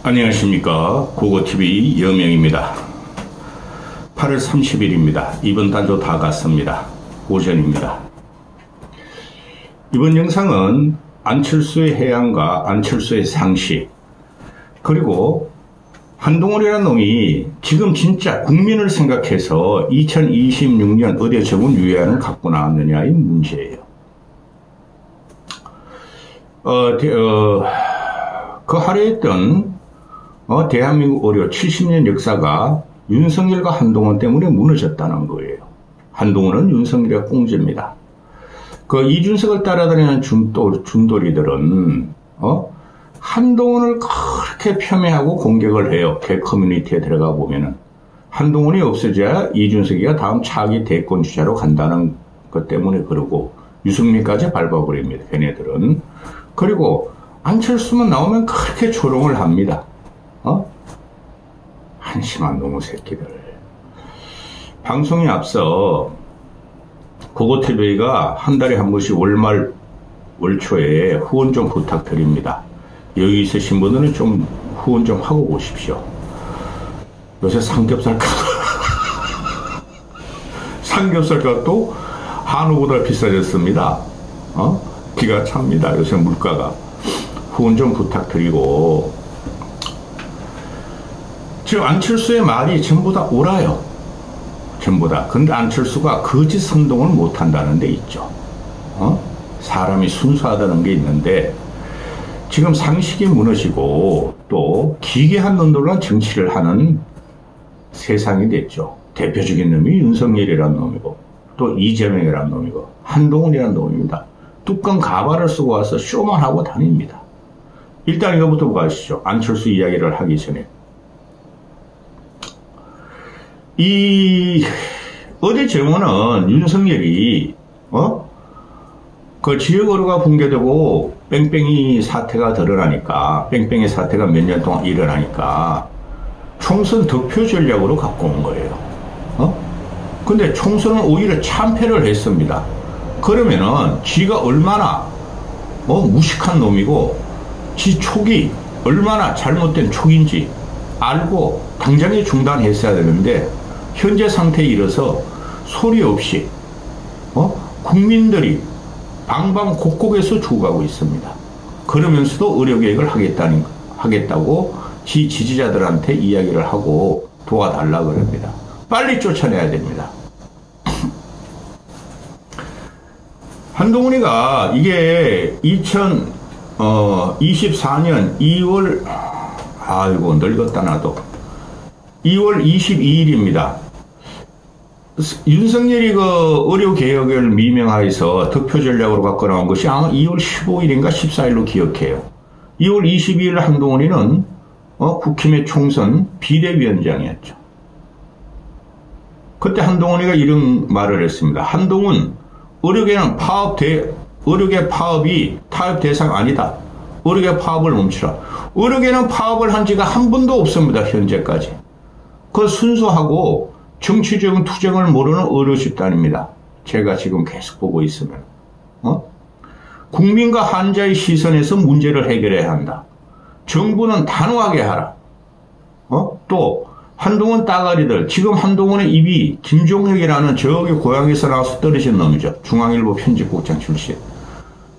안녕하십니까. 고고TV 여명입니다. 8월 30일입니다. 이번 달도 다 갔습니다. 오전입니다. 이번 영상은 안철수의 해안과 안철수의 상식, 그리고 한동훈이라는 놈이 지금 진짜 국민을 생각해서 2026년 의대 정원 유예안을 갖고 나왔느냐의 문제예요. 그 하루했던 대한민국 의료 70년 역사가 윤석열과 한동훈 때문에 무너졌다는 거예요. 한동훈은 윤석열의 꽁지입니다. 그 이준석을 따라다니는 준돌이들은 한동훈을 그렇게 폄훼하고 공격을 해요. 개 커뮤니티에 들어가 보면은 한동훈이 없어져야 이준석이가 다음 차기 대권 주자로 간다는 것 때문에 그러고 유승민까지 밟아버립니다. 걔네들은. 그리고 안철수만 나오면 그렇게 조롱을 합니다. 한심한 놈의 새끼들. 방송에 앞서 고고TV가 한 달에 한 번씩 월초에 후원 좀 부탁드립니다. 여기 있으신 분들은 좀 후원 좀 하고 오십시오. 요새 삼겹살값도 한우보다 비싸졌습니다. 기가 찹니다. 요새 물가가. 후원 좀 부탁드리고, 지금 안철수의 말이 전부 다 옳아요. 전부 다. 근데 안철수가 거짓 선동을 못한다는 데 있죠. 사람이 순수하다는 게 있는데, 지금 상식이 무너지고 또 기괴한 놈들만 정치를 하는 세상이 됐죠. 대표적인 놈이 윤석열이라는 놈이고, 또 이재명이라는 놈이고, 한동훈이라는 놈입니다. 뚜껑 가발을 쓰고 와서 쇼만 하고 다닙니다. 일단 이거부터 보시죠. 안철수 이야기를 하기 전에. 어제 정원은 윤석열이, 그 지역으로가 붕괴되고 뺑뺑이 사태가 드러나니까, 뺑뺑이 사태가 몇 년 동안 일어나니까 총선 득표 전략으로 갖고 온 거예요. 근데 총선은 오히려 참패를 했습니다. 그러면은 지가 얼마나 무식한 놈이고 지 촉이 얼마나 잘못된 촉인지 알고 당장에 중단했어야 되는데, 현재 상태에 이르러서 소리 없이 국민들이 방방곡곡에서 죽어가고 있습니다. 그러면서도 의료개혁을 하겠다고 지 지지자들한테 이야기를 하고 도와달라 그럽니다. 빨리 쫓아내야 됩니다. 한동훈이가 이게 2024년 2월, 아이고 늙었다 나도, 2월 22일입니다. 윤석열이 그 의료개혁을 미명하여서 득표 전략으로 갖고 나온 것이 아마 2월 15일인가 14일로 기억해요. 2월 22일 한동훈이는 국힘의 총선 비대위원장이었죠. 그때 한동훈이가 이런 말을 했습니다. 한동훈, 의료계 파업이 타협 대상 아니다. 의료계 파업을 멈추라. 의료계는 파업을 한 지가 한 번도 없습니다. 현재까지. 그 순수하고 정치적인 투쟁을 모르는 의료 집단입니다. 제가 지금 계속 보고 있으면. 국민과 환자의 시선에서 문제를 해결해야 한다. 정부는 단호하게 하라. 또 한동훈 따가리들, 지금 한동훈의 입이 김종혁이라는 저기 고향에서 나와서 떨어진 놈이죠. 중앙일보 편집국장 출신.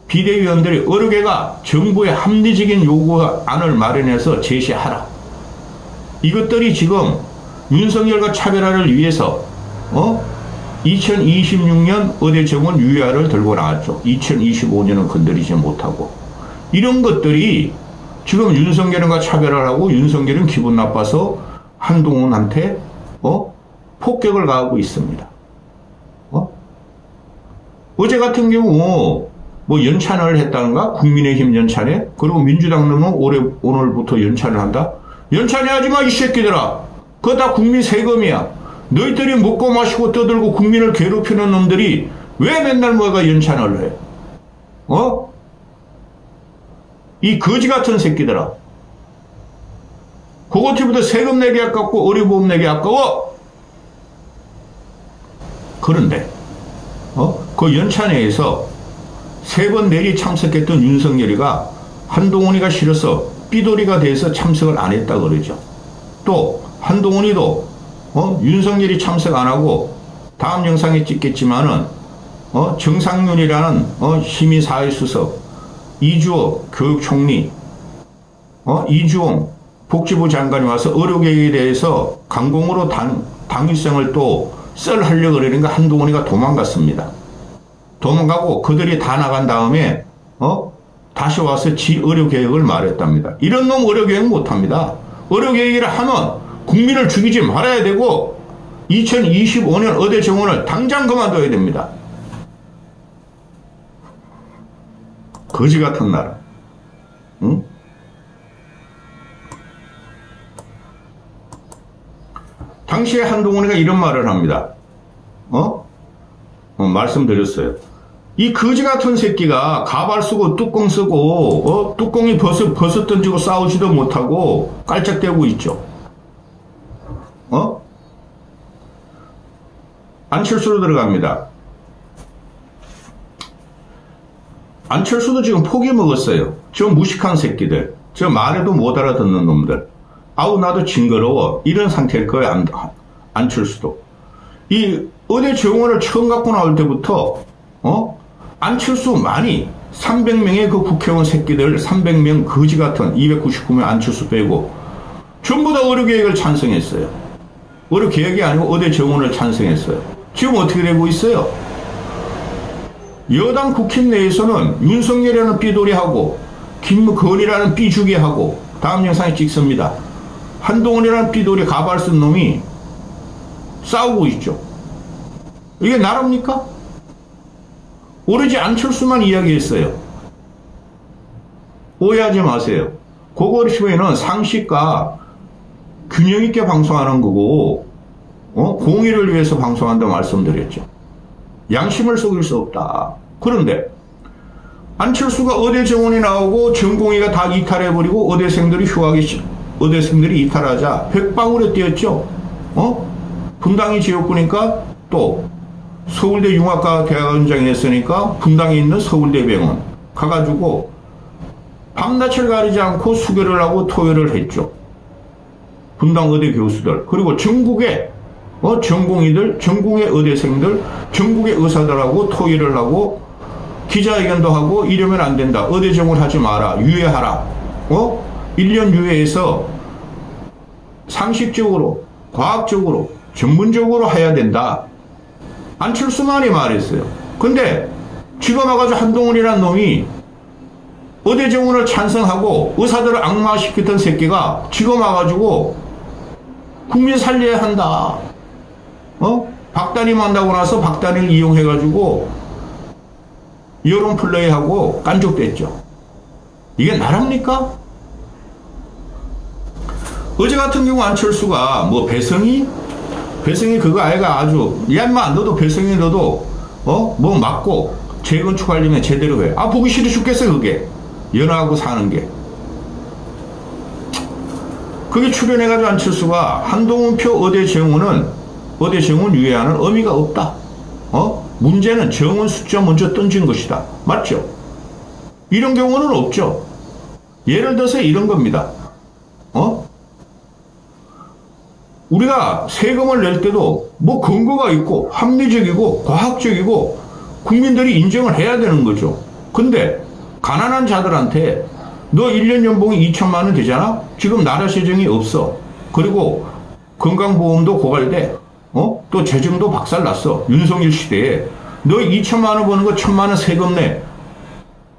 비대위원들이 의료계가 정부의 합리적인 요구안을 마련해서 제시하라. 이것들이 지금 윤석열과 차별화를 위해서 2026년 의대 정원 유예안을 들고 나왔죠. 2025년은 건드리지 못하고. 이런 것들이 지금 윤석열과 차별화를 하고 윤석열은 기분 나빠서 한동훈한테 폭격을 가하고 있습니다. 어제 같은 경우 연찬을 했다는가? 국민의힘 연찬회? 그리고 민주당 놈은 오늘부터 연찬을 한다? 연찬회 하지 마, 이 새끼들아. 그거 다 국민 세금이야. 너희들이 먹고 마시고 떠들고 국민을 괴롭히는 놈들이 왜 맨날 뭐가 연찬을 해? 이 거지 같은 새끼들아. 고고TV도 세금 내기 아깝고 의료보험 내기 아까워. 그런데 그 연찬회에서 3번 내리 참석했던 윤석열이가 한동훈이가 싫어서 삐돌이가 돼서 참석을 안 했다 그러죠. 또 한동훈이도 윤석열이 참석 안 하고 다음 영상에 찍겠지만은 정상윤이라는 시민사회수석, 이주호 교육총리, 이주홍 복지부 장관이 와서 의료계획에 대해서 강공으로 당위성을 또 썰하려고 그러니까 한동훈이가 도망갔습니다. 도망가고 그들이 다 나간 다음에 다시 와서 지 의료계획을 말했답니다. 이런 놈 의료계획 못합니다. 의료계획이라 하면 국민을 죽이지 말아야 되고 2025년 의대 정원을 당장 그만둬야 됩니다. 거지 같은 나라. 응? 당시에 한동훈이가 이런 말을 합니다. 말씀드렸어요. 이 거지 같은 새끼가 가발 쓰고 뚜껑 쓰고 뚜껑이 버섯 던지고 싸우지도 못하고 깔짝대고 있죠. 안철수로 들어갑니다. 안철수도 지금 포기 먹었어요. 저 무식한 새끼들, 저 말해도 못 알아듣는 놈들, 아우 나도 징그러워, 이런 상태일 거예요. 안철수도. 이 의대 정원을 처음 갖고 나올 때부터 안철수만이 300명의 그 국회의원 새끼들 300명 거지 같은 299명 안철수 빼고 전부 다 의료계획을 찬성했어요. 의료계획이 아니고 의대 정원을 찬성했어요. 지금 어떻게 되고 있어요? 여당 국힘 내에서는 윤석열이라는 삐돌이하고 김건희라는 삐죽이하고 다음 영상에 찍습니다. 한동훈이라는 삐돌이 가발 쓴 놈이 싸우고 있죠. 이게 나랍니까? 오로지 안철수만 이야기했어요. 오해하지 마세요. 고거리쇼에는 상식과 균형 있게 방송하는 거고 공의를 위해서 방송한다고 말씀드렸죠. 양심을 속일 수 없다. 그런데 안철수가 의대 정원이 나오고 전공의가 다 이탈해버리고 의대생들이 이탈하자 백방울에 뛰었죠. 분당이 지역구니까 또 서울대 융합과 대학원장이 됐으니까 분당에 있는 서울대병원 가가지고 밤낮을 가리지 않고 수교를 하고 토요를 했죠. 분당 의대 교수들, 그리고 전국의 전공의들, 전국의 의대생들, 전국의 의사들하고 토의를 하고 기자회견도 하고 이러면 안 된다. 의대 정원 하지 마라. 유예하라. 1년 유예해서 상식적으로, 과학적으로, 전문적으로 해야 된다. 안철수만이 말했어요. 근데 지금 와가지고 한동훈이라는 놈이 의대 정원을 찬성하고 의사들을 악마시켰던 새끼가 지금 와가지고 국민 살려야 한다. 박단이 만나고 나서 박단이를 이용해가지고 여론 플레이하고 깐족됐죠. 이게 나랍니까? 어제 같은 경우 안철수가 뭐 배성이 그거 아이가 아주 야 인마 너도 배성이 너도 뭐 맞고 재건축하려면 제대로 해. 보기 싫어 죽겠어. 그게 연하고 사는 게. 그게 출연해가지고 안철수가 한동훈표 의대 정원은 의대 정원 유예하는 의미가 없다. 문제는 정원 숫자 먼저 던진 것이다. 맞죠? 이런 경우는 없죠. 예를 들어서 이런 겁니다. 우리가 세금을 낼 때도 뭐 근거가 있고 합리적이고 과학적이고 국민들이 인정을 해야 되는 거죠. 근데 가난한 자들한테 너 1년 연봉이 2천만 원 되잖아? 지금 나라 재정이 없어. 그리고 건강보험도 고갈돼. 또 재정도 박살났어. 윤석열 시대에. 너 2천만 원 버는 거 1,000만 원 세금 내.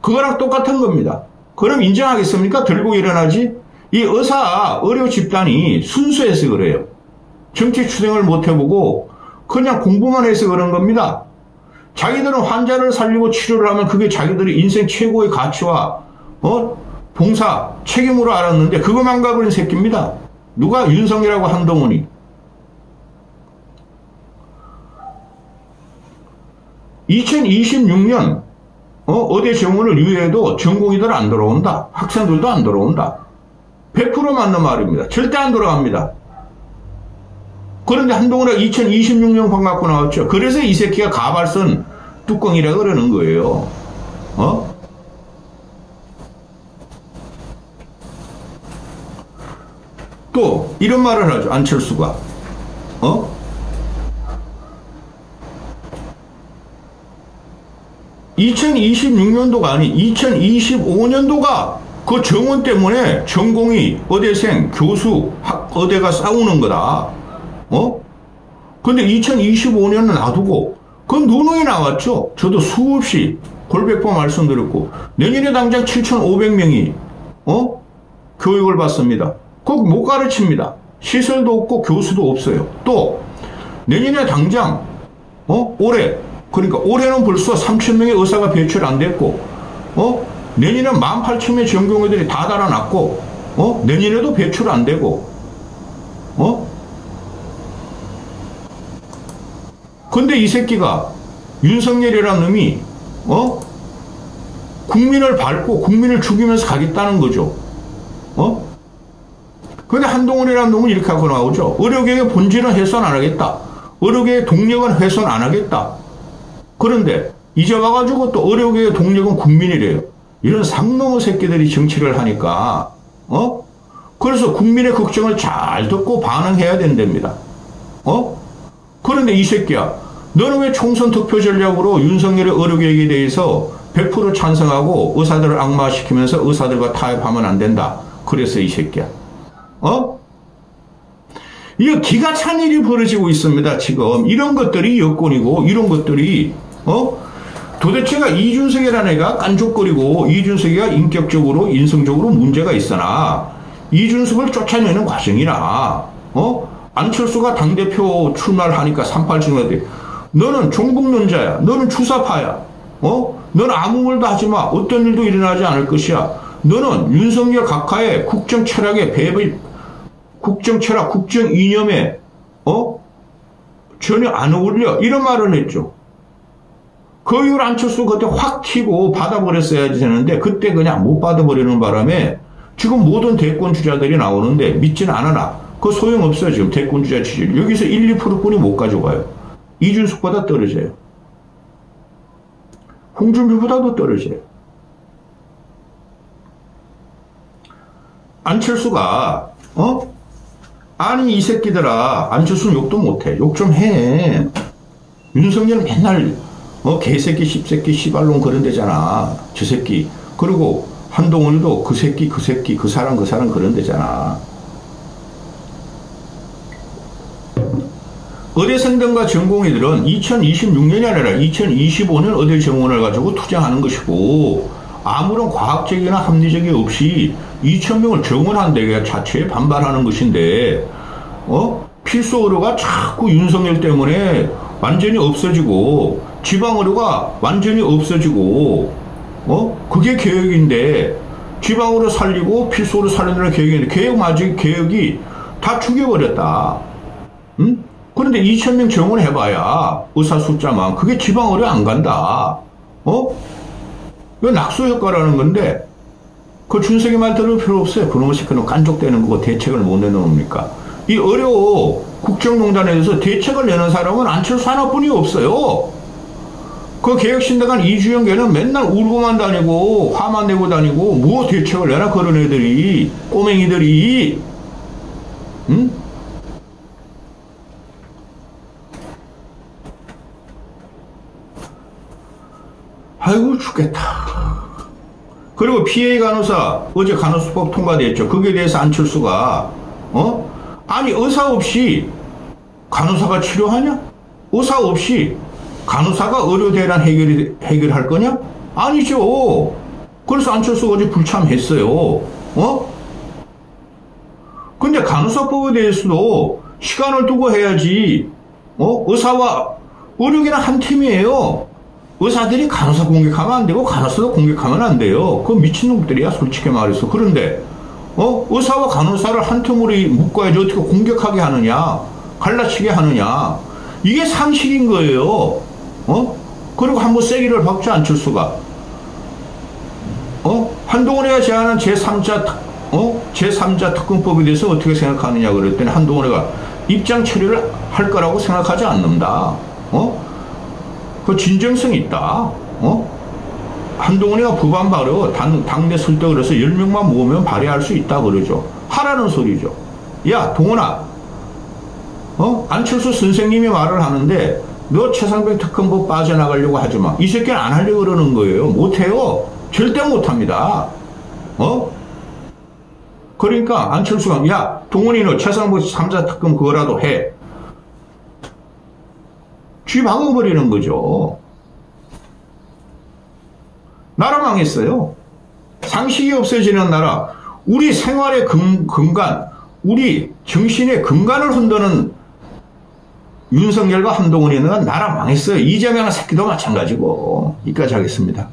그거랑 똑같은 겁니다. 그럼 인정하겠습니까? 들고 일어나지? 이 의료 집단이 순수해서 그래요. 정치 추정을 못 해보고 그냥 공부만 해서 그런 겁니다. 자기들은 환자를 살리고 치료를 하면 그게 자기들의 인생 최고의 가치와 봉사, 책임으로 알았는데 그거만 가버린 새끼입니다. 누가? 윤석열하고 한동훈이. 2026년 의대 정원을 유예해도 전공의들 안 들어온다. 학생들도 안 들어온다. 100% 맞는 말입니다. 절대 안 들어갑니다. 그런데 한동훈은 2026년 방 갖고 나왔죠. 그래서 이 새끼가 가발 쓴 뚜껑이라 그러는 거예요. 또 이런 말을 하죠. 안철수가 2026년도가 아닌 2025년도가 그 정원 때문에 전공의, 의대생, 교수, 의대가 싸우는 거다. 근데 2025년은 놔두고, 그건 누누이 나왔죠. 저도 수없이 골백번 말씀드렸고, 내년에 당장 7,500명이, 교육을 받습니다. 그거 못 가르칩니다. 시설도 없고 교수도 없어요. 또, 내년에 당장, 올해, 그러니까 올해는 벌써 3,000명의 의사가 배출 안 됐고, 내년에 18,000명의 전공의들이 다 달아났고, 내년에도 배출 안 되고, 근데 이 새끼가, 윤석열이라는 놈이, 국민을 밟고 국민을 죽이면서 가겠다는 거죠. 근데 한동훈이라는 놈은 이렇게 하고 나오죠. 의료계의 본질은 훼손 안 하겠다. 의료계의 동력은 훼손 안 하겠다. 그런데 이제 와가지고 또 의료계의 동력은 국민이래요. 이런 상놈의 새끼들이 정치를 하니까 그래서 국민의 걱정을 잘 듣고 반응해야 된답니다. 그런데 이 새끼야, 너는 왜 총선 득표 전략으로 윤석열의 의료계획에 대해서 100% 찬성하고 의사들을 악마시키면서 의사들과 타협하면 안 된다. 그래서 이 새끼야. 이거 기가 찬 일이 벌어지고 있습니다. 지금 이런 것들이 여건이고, 이런 것들이 도대체가 이준석이라는 애가 깐족거리고, 이준석이가 인격적으로 인성적으로 문제가 있으나 이준석을 쫓아내는 과정이나 안철수가 당대표 출마를 하니까 38 출마돼. 너는 종북론자야. 너는 주사파야. 너는 아무 말도 하지 마. 어떤 일도 일어나지 않을 것이야. 너는 윤석열 각하의 국정 철학에 국정 철학, 국정 이념에 전혀 안 어울려. 이런 말을 했죠. 그 이후로 안철수 그때 확 튀고 받아버렸어야지 되는데 그때 그냥 못 받아버리는 바람에 지금 모든 대권 주자들이 나오는데 믿지는 않아나. 그거 소용없어요. 지금 대권 주자 지지율. 여기서 1, 2%뿐이 못 가져가요. 이준석보다 떨어져요. 홍준표보다도 떨어져요. 안철수가 아니 이 새끼들아, 안철수는 욕도 못해. 욕 좀 해. 윤석열은 맨날 개새끼, 씹새끼, 씨발놈 그런 데잖아. 저 새끼. 그리고 한동훈도 그 새끼, 그 사람 그런 데잖아. 의대생들과 전공의들은 2026년이 아니라 2025년 의대 정원을 가지고 투자하는 것이고, 아무런 과학적이나 합리적이 없이 2,000명을 정원한 데 자체에 반발하는 것인데, 필수 의료가 자꾸 윤석열 때문에 완전히 없어지고, 지방 의료가 완전히 없어지고, 그게 개혁인데, 지방 의료 살리고 필수 의료 살리는 개혁인데, 개혁이 다 죽여버렸다. 응? 그런데 2,000명 정원해봐야 의사 숫자만, 그게 지방 의료 안 간다. 이거 낙수 효과라는 건데, 그 준석이 말 들을 필요 없어요. 그놈의 새끼는 깐족대는 거고 대책을 못 내놓습니까? 이 의료 국정농단에 대해서 대책을 내는 사람은 안철수 하나뿐이 없어요. 그 개혁신당한 이주영 걔는 맨날 울고만 다니고 화만 내고 다니고 뭐 대책을 내나 그런 애들이, 꼬맹이들이. 응? 아이고 죽겠다. 그리고 PA 간호사, 어제 간호사법 통과됐죠. 거기에 대해서 안철수가 아니 의사 없이 간호사가 치료하냐? 의사 없이 간호사가 의료 대란 해결할 거냐? 아니죠. 그래서 안철수가 어제 불참했어요. 근데 간호사법에 대해서도 시간을 두고 해야지. 의사와 의료계는 한 팀이에요. 의사들이 간호사 공격하면 안 되고 간호사도 공격하면 안 돼요. 그건 미친놈들이야 솔직히 말해서. 그런데 의사와 간호사를 한 틈으로 묶어야지 어떻게 공격하게 하느냐, 갈라치게 하느냐, 이게 상식인 거예요. 그리고 한번 세기를 박죠 안철수가. 한동훈이가 제안한 제3자 특검법에 대해서 어떻게 생각하느냐 그랬더니 한동훈이가 입장 처리를 할 거라고 생각하지 않는다. 그 진정성이 있다. 한동훈이가 법안 발의 당내 설득을 해서 10명만 모으면 발의할 수 있다 그러죠. 하라는 소리죠. 야, 동원아, 안철수 선생님이 말을 하는데 너 최상병 특검법 빠져나가려고 하지 마. 이 새끼는 안 하려고 그러는 거예요. 못해요. 절대 못합니다. 그러니까 안철수가 야, 동원이 너 최상병 3자 특검 그거라도 해. 쥐 막아버리는 거죠. 나라 망했어요. 상식이 없어지는 나라. 우리 생활의 근간, 우리 정신의 근간을 흔드는 윤석열과 한동훈이 있는 나라 망했어요. 이재명 새끼도 마찬가지고. 여기까지 하겠습니다.